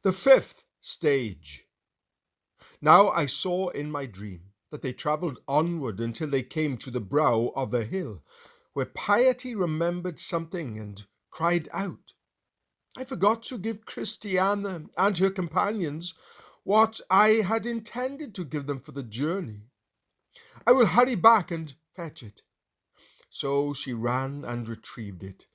The fifth stage. Now I saw in my dream that they travelled onward until they came to the brow of the hill, where Piety remembered something and cried out, I forgot to give Christiana and her companions what I had intended to give them for the journey. I will hurry back and fetch it. So she ran and retrieved it.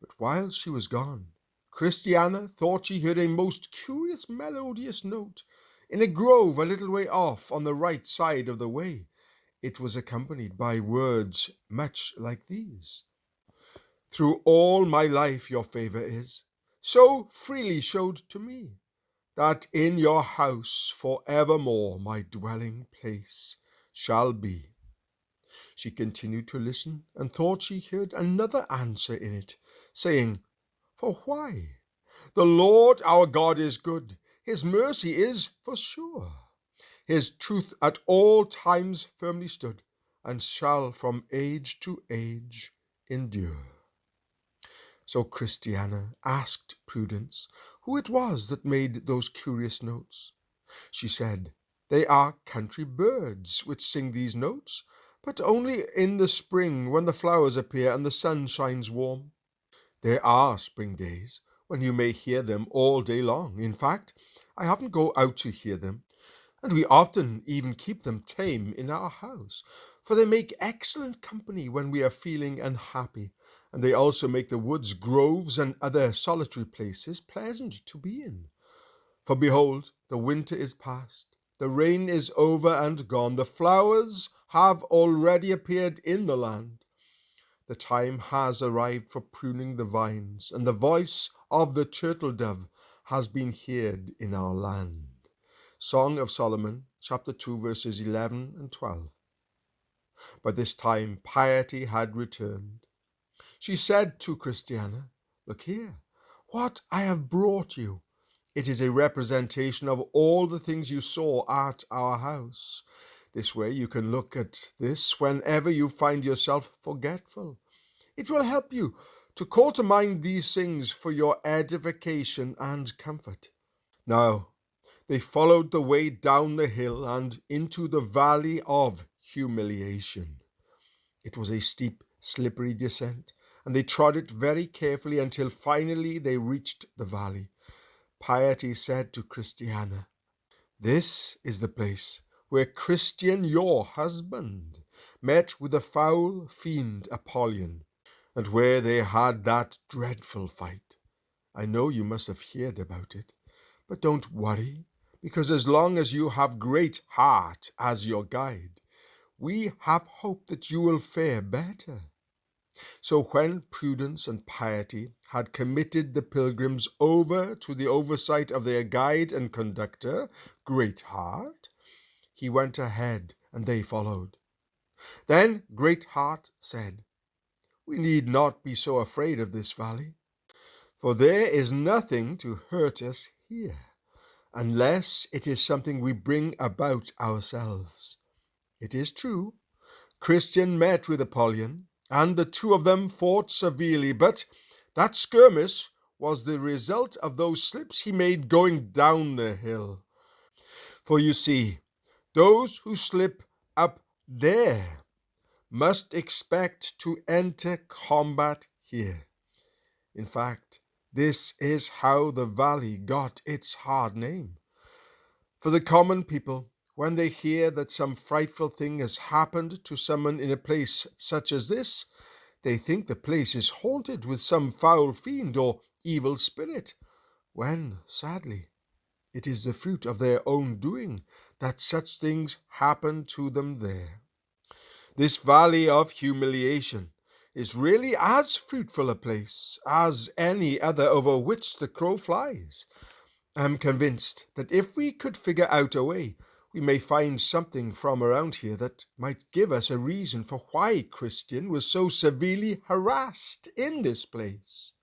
But while she was gone, Christiana thought she heard a most curious melodious note in a grove a little way off on the right side of the way. It was accompanied by words much like these. Through all my life your favour is so freely showed to me, that in your house for evermore my dwelling place shall be. She continued to listen, and thought she heard another answer in it, saying, For why? The Lord our God is good, his mercy is for sure. His truth at all times firmly stood, and shall from age to age endure. So Christiana asked Prudence who it was that made those curious notes. She said, They are country birds which sing these notes, but only in the spring when the flowers appear and the sun shines warm. There are spring days when you may hear them all day long. In fact, I often go out to hear them, and we often even keep them tame in our house, for they make excellent company when we are feeling unhappy, and they also make the woods, groves, and other solitary places pleasant to be in. For behold, the winter is past, the rain is over and gone, the flowers have already appeared in the land. The time has arrived for pruning the vines, and the voice of the turtle-dove has been heard in our land. Song of Solomon, chapter 2, verses 11 and 12. By this time Piety had returned. She said to Christiana, Look here, what I have brought you. It is a representation of all the things you saw at our house. This way you can look at this whenever you find yourself forgetful. It will help you to call to mind these things for your edification and comfort. Now, they followed the way down the hill and into the Valley of Humiliation. It was a steep, slippery descent, and they trod it very carefully until finally they reached the valley. Piety said to Christiana, This is the place where Christian, your husband, met with the foul fiend Apollyon, and where they had that dreadful fight. I know you must have heard about it, but don't worry, because as long as you have Great Heart as your guide, we have hope that you will fare better. So when Prudence and Piety had committed the pilgrims over to the oversight of their guide and conductor, Great Heart, he went ahead and they followed. Then Great Heart said, We need not be so afraid of this valley, for there is nothing to hurt us here, unless it is something we bring about ourselves. It is true, Christian met with Apollyon, and the two of them fought severely, but that skirmish was the result of those slips he made going down the hill. For you see, those who slip up there must expect to enter combat here. In fact, this is how the valley got its hard name. For the common people, when they hear that some frightful thing has happened to someone in a place such as this, they think the place is haunted with some foul fiend or evil spirit, when, sadly, it is the fruit of their own doing that such things happen to them there. This Valley of Humiliation is really as fruitful a place as any other over which the crow flies. I'm convinced that if we could figure out a way, we may find something from around here that might give us a reason for why Christian was so severely harassed in this place.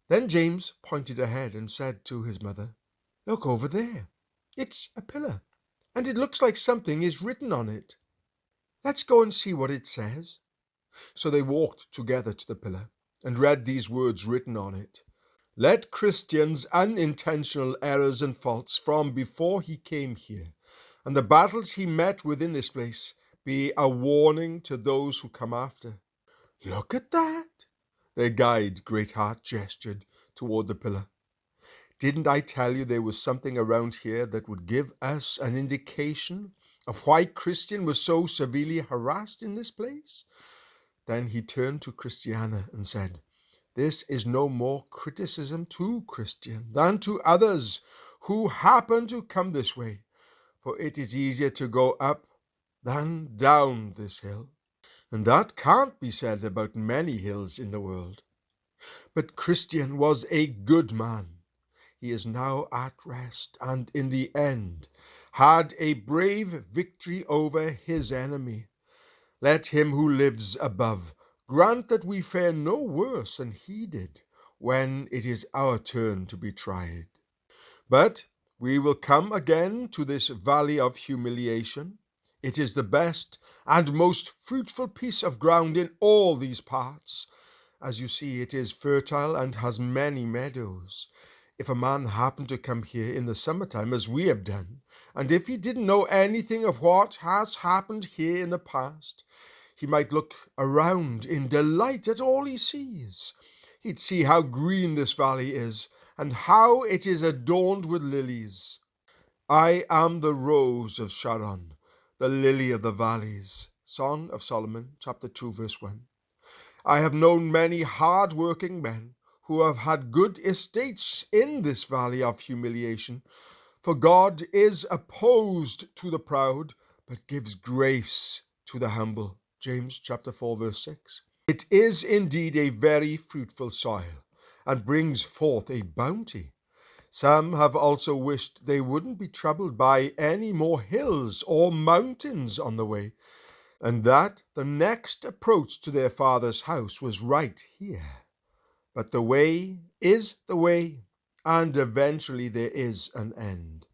Then James pointed ahead and said to his mother, Look over there. It's a pillar, and it looks like something is written on it. Let's go and see what it says. So they walked together to the pillar and read these words written on it. Let Christian's unintentional errors and faults from before he came here, and the battles he met with in this place, be a warning to those who come after. Look at that! Their guide, Greatheart, gestured toward the pillar. Didn't I tell you there was something around here that would give us an indication of why Christian was so severely harassed in this place? Then he turned to Christiana and said, this is no more criticism to Christian than to others who happen to come this way, for it is easier to go up than down this hill. And that can't be said about many hills in the world. But Christian was a good man. He is now at rest, and in the end had a brave victory over his enemy. Let him who lives above grant that we fare no worse than he did when it is our turn to be tried. But we will come again to this Valley of Humiliation. It is the best and most fruitful piece of ground in all these parts. As you see, it is fertile and has many meadows. If a man happened to come here in the summertime, as we have done, and if he didn't know anything of what has happened here in the past, he might look around in delight at all he sees. He'd see how green this valley is, and how it is adorned with lilies. I am the rose of Sharon, the lily of the valleys. Song of Solomon, chapter 2, verse 1. I have known many hard-working men who have had good estates in this valley of humiliation, for God is opposed to the proud, but gives grace to the humble. James chapter 4, verse 6. It is indeed a very fruitful soil, and brings forth a bounty. Some have also wished they wouldn't be troubled by any more hills or mountains on the way, and that the next approach to their Father's house was right here. But the way is the way, and eventually there is an end.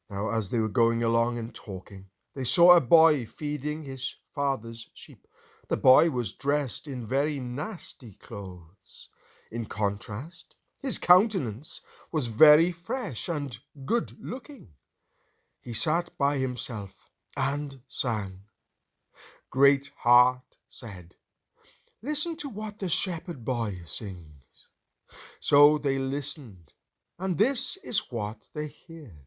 Now, as they were going along and talking, they saw a boy feeding his father's sheep. The boy was dressed in very nasty clothes. In contrast, his countenance was very fresh and good-looking. He sat by himself and sang. Greatheart said, listen to what the shepherd boy sings. So they listened, and this is what they heard.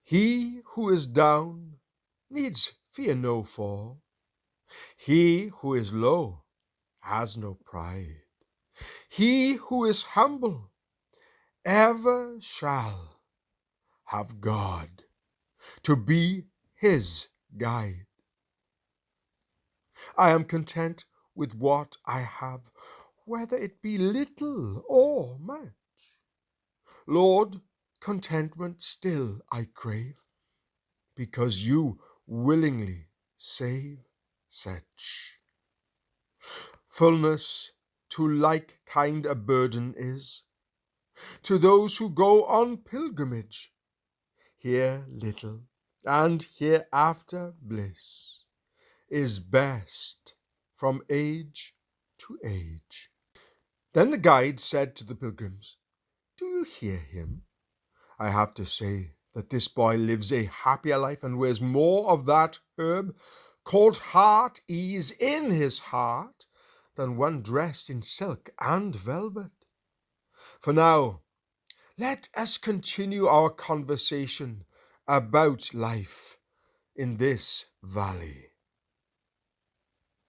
He who is down needs fear no fall. He who is low has no pride. He who is humble ever shall have God to be his guide. I am content with what I have, whether it be little or much. Lord, contentment still I crave, because you willingly save such. Fullness to like kind a burden is, to those who go on pilgrimage. Here little, and hereafter bliss, is best from age to age. Then the guide said to the pilgrims, do you hear him? I have to say that this boy lives a happier life and wears more of that herb called heart ease in his heart than one dressed in silk and velvet. For now, let us continue our conversation about life in this valley.